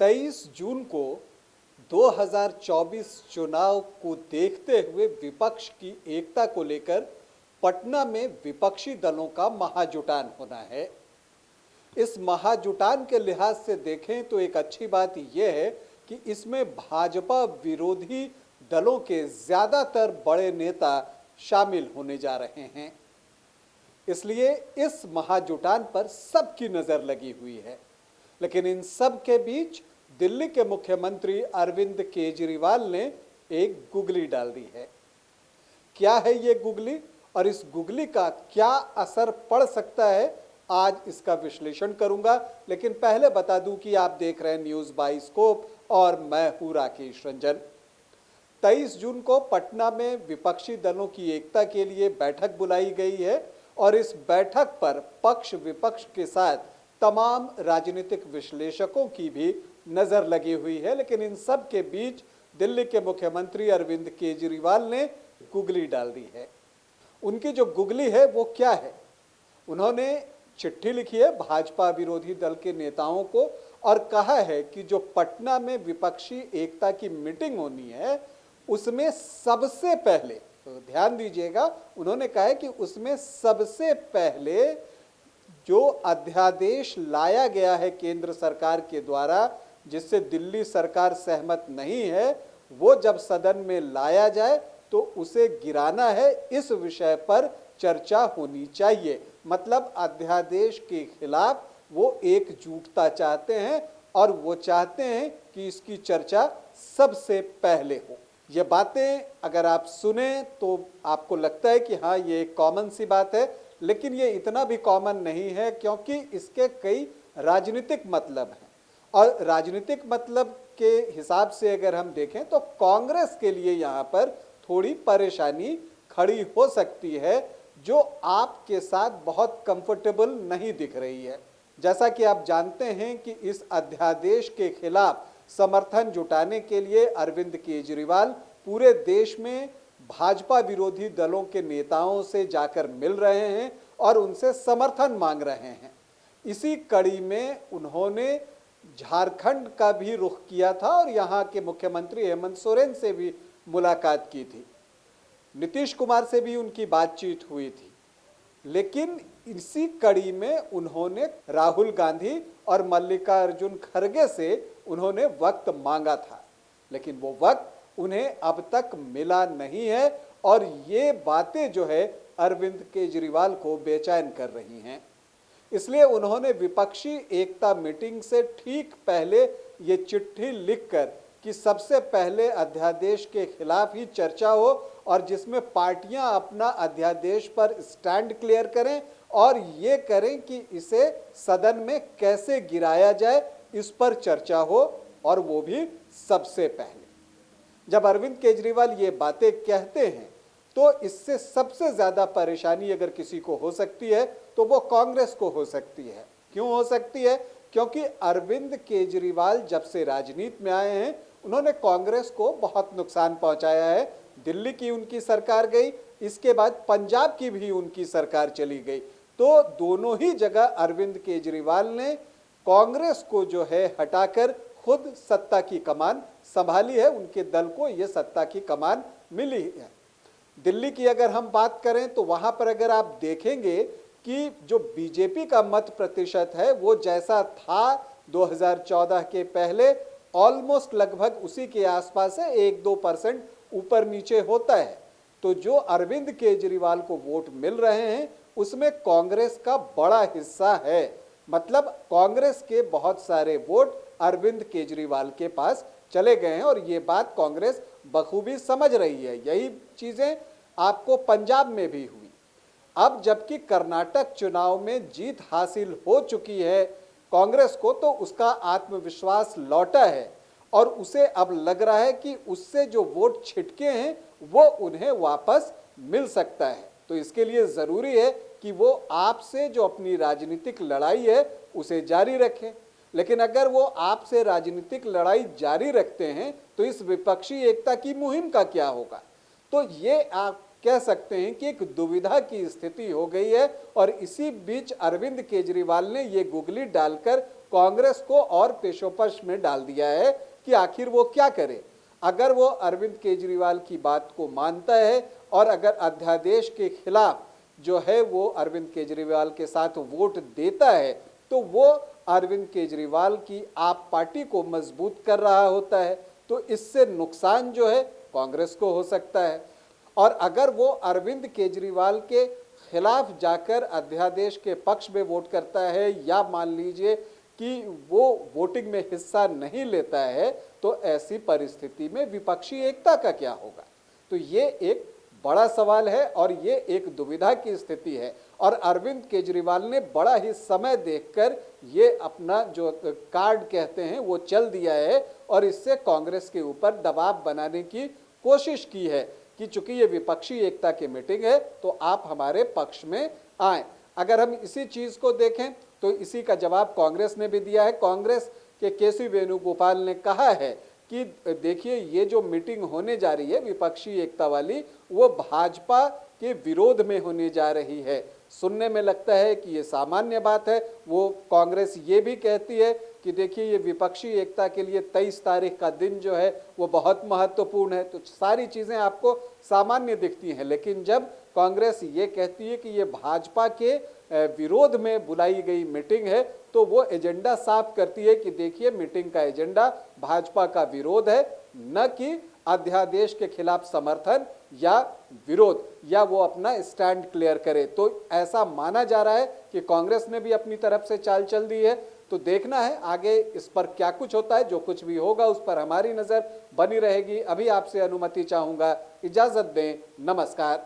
23 जून को 2024 चुनाव को देखते हुए विपक्ष की एकता को लेकर पटना में विपक्षी दलों का महाजुटान होना है। इस महाजुटान के लिहाज से देखें तो एक अच्छी बात यह है कि इसमें भाजपा विरोधी दलों के ज़्यादातर बड़े नेता शामिल होने जा रहे हैं। इसलिए इस महाजुटान पर सबकी नज़र लगी हुई है। लेकिन इन सब के बीच दिल्ली के मुख्यमंत्री अरविंद केजरीवाल ने एक गुगली डाल दी है। क्या है ये गुगली और इस गुगली का क्या असर पड़ सकता है, आज इसका विश्लेषण करूंगा। लेकिन पहले बता दूं कि आप देख रहे हैं न्यूज़ बाइस्कोप और मैं हूं राकेश रंजन। 23 जून को पटना में विपक्षी दलों की एकता के लिए बैठक बुलाई गई है और इस बैठक पर पक्ष विपक्ष के साथ तमाम राजनीतिक विश्लेषकों की भी नज़र लगी हुई है। लेकिन इन सब के बीच दिल्ली के मुख्यमंत्री अरविंद केजरीवाल ने गुगली डाल दी है। उनकी जो गुगली है वो क्या है? उन्होंने चिट्ठी लिखी है भाजपा विरोधी दल के नेताओं को और कहा है कि जो पटना में विपक्षी एकता की मीटिंग होनी है उसमें सबसे पहले, तो ध्यान दीजिएगा, उन्होंने कहा है कि उसमें सबसे पहले जो अध्यादेश लाया गया है केंद्र सरकार के द्वारा जिससे दिल्ली सरकार सहमत नहीं है, वो जब सदन में लाया जाए तो उसे गिराना है। इस विषय पर चर्चा होनी चाहिए। मतलब अध्यादेश के खिलाफ वो एकजुटता चाहते हैं और वो चाहते हैं कि इसकी चर्चा सबसे पहले हो। ये बातें अगर आप सुने तो आपको लगता है कि हाँ ये एक कॉमन सी बात है, लेकिन ये इतना भी कॉमन नहीं है क्योंकि इसके कई राजनीतिक मतलब हैं। और राजनीतिक मतलब के हिसाब से अगर हम देखें तो कांग्रेस के लिए यहाँ पर थोड़ी परेशानी खड़ी हो सकती है जो आपके साथ बहुत कंफर्टेबल नहीं दिख रही है। जैसा कि आप जानते हैं कि इस अध्यादेश के खिलाफ समर्थन जुटाने के लिए अरविंद केजरीवाल पूरे देश में भाजपा विरोधी दलों के नेताओं से जाकर मिल रहे हैं और उनसे समर्थन मांग रहे हैं। इसी कड़ी में उन्होंने झारखंड का भी रुख किया था और यहाँ के मुख्यमंत्री हेमंत सोरेन से भी मुलाकात की थी। नीतीश कुमार से भी उनकी बातचीत हुई थी। लेकिन इसी कड़ी में उन्होंने राहुल गांधी और मल्लिकार्जुन खड़गे से उन्होंने वक्त मांगा था, लेकिन वो वक्त उन्हें अब तक मिला नहीं है और ये बातें जो है अरविंद केजरीवाल को बेचैन कर रही हैं। इसलिए उन्होंने विपक्षी एकता मीटिंग से ठीक पहले ये चिट्ठी लिखकर कि सबसे पहले अध्यादेश के खिलाफ ही चर्चा हो और जिसमें पार्टियां अपना अध्यादेश पर स्टैंड क्लियर करें और ये करें कि इसे सदन में कैसे गिराया जाए, इस पर चर्चा हो और वो भी सबसे पहले। जब अरविंद केजरीवाल ये बातें कहते हैं तो इससे सबसे ज़्यादा परेशानी अगर किसी को हो सकती है तो वो कांग्रेस को हो सकती है। क्यों हो सकती है? क्योंकि अरविंद केजरीवाल जब से राजनीति में आए हैं उन्होंने कांग्रेस को बहुत नुकसान पहुंचाया है। दिल्ली की उनकी सरकार गई, इसके बाद पंजाब की भी उनकी सरकार चली गई, तो दोनों ही जगह अरविंद केजरीवाल ने कांग्रेस को जो है हटाकर खुद सत्ता की कमान संभाली है। उनके दल को ये सत्ता की कमान मिली है। दिल्ली की अगर हम बात करें तो वहाँ पर अगर आप देखेंगे कि जो बीजेपी का मत प्रतिशत है वो जैसा था 2014 के पहले, ऑलमोस्ट लगभग उसी के आसपास है, 1-2% ऊपर नीचे होता है। तो जो अरविंद केजरीवाल को वोट मिल रहे हैं उसमें कांग्रेस का बड़ा हिस्सा है। मतलब कांग्रेस के बहुत सारे वोट अरविंद केजरीवाल के पास चले गए हैं और ये बात कांग्रेस बखूबी समझ रही है। यही चीज़ें आपको पंजाब में भी हुई। अब जबकि कर्नाटक चुनाव में जीत हासिल हो चुकी है कांग्रेस को, तो उसका आत्मविश्वास लौटा है और उसे अब लग रहा है कि उससे जो वोट छिटके हैं वो उन्हें वापस मिल सकता है। तो इसके लिए ज़रूरी है कि वो आपसे जो अपनी राजनीतिक लड़ाई है उसे जारी रखें। लेकिन अगर वो आपसे राजनीतिक लड़ाई जारी रखते हैं तो इस विपक्षी एकता की मुहिम का क्या होगा? तो ये आप कह सकते हैं कि एक दुविधा की स्थिति हो गई है और इसी बीच अरविंद केजरीवाल ने ये गुगली डालकर कांग्रेस को और पेशोपेश में डाल दिया है कि आखिर वो क्या करे। अगर वो अरविंद केजरीवाल की बात को मानता है और अगर अध्यादेश के खिलाफ जो है वो अरविंद केजरीवाल के साथ वोट देता है तो वो अरविंद केजरीवाल की आप पार्टी को मजबूत कर रहा होता है, तो इससे नुकसान जो है कांग्रेस को हो सकता है। और अगर वो अरविंद केजरीवाल के खिलाफ जाकर अध्यादेश के पक्ष में वोट करता है या मान लीजिए कि वो वोटिंग में हिस्सा नहीं लेता है, तो ऐसी परिस्थिति में विपक्षी एकता का क्या होगा। तो ये एक बड़ा सवाल है और ये एक दुविधा की स्थिति है और अरविंद केजरीवाल ने बड़ा ही समय देखकर ये अपना जो कार्ड कहते हैं वो चल दिया है और इससे कांग्रेस के ऊपर दबाव बनाने की कोशिश की है कि चूंकि ये विपक्षी एकता की मीटिंग है तो आप हमारे पक्ष में आए। अगर हम इसी चीज को देखें तो इसी का जवाब कांग्रेस ने भी दिया है। कांग्रेस के केसी वेणुगोपाल ने कहा है कि देखिए ये जो मीटिंग होने जा रही है विपक्षी एकता वाली, वो भाजपा के विरोध में होने जा रही है। सुनने में लगता है कि ये सामान्य बात है। वो कांग्रेस ये भी कहती है कि देखिए ये विपक्षी एकता के लिए 23 तारीख का दिन जो है वो बहुत महत्वपूर्ण है। तो सारी चीज़ें आपको सामान्य दिखती हैं, लेकिन जब कांग्रेस ये कहती है कि ये भाजपा के विरोध में बुलाई गई मीटिंग है तो वो एजेंडा साफ करती है कि देखिए मीटिंग का एजेंडा भाजपा का विरोध है, न कि अध्यादेश के खिलाफ समर्थन या विरोध, या वो अपना स्टैंड क्लियर करे। तो ऐसा माना जा रहा है कि कांग्रेस ने भी अपनी तरफ से चाल चल दी है। तो देखना है आगे इस पर क्या कुछ होता है। जो कुछ भी होगा उस पर हमारी नजर बनी रहेगी। अभी आपसे अनुमति चाहूंगा, इजाजत दें, नमस्कार।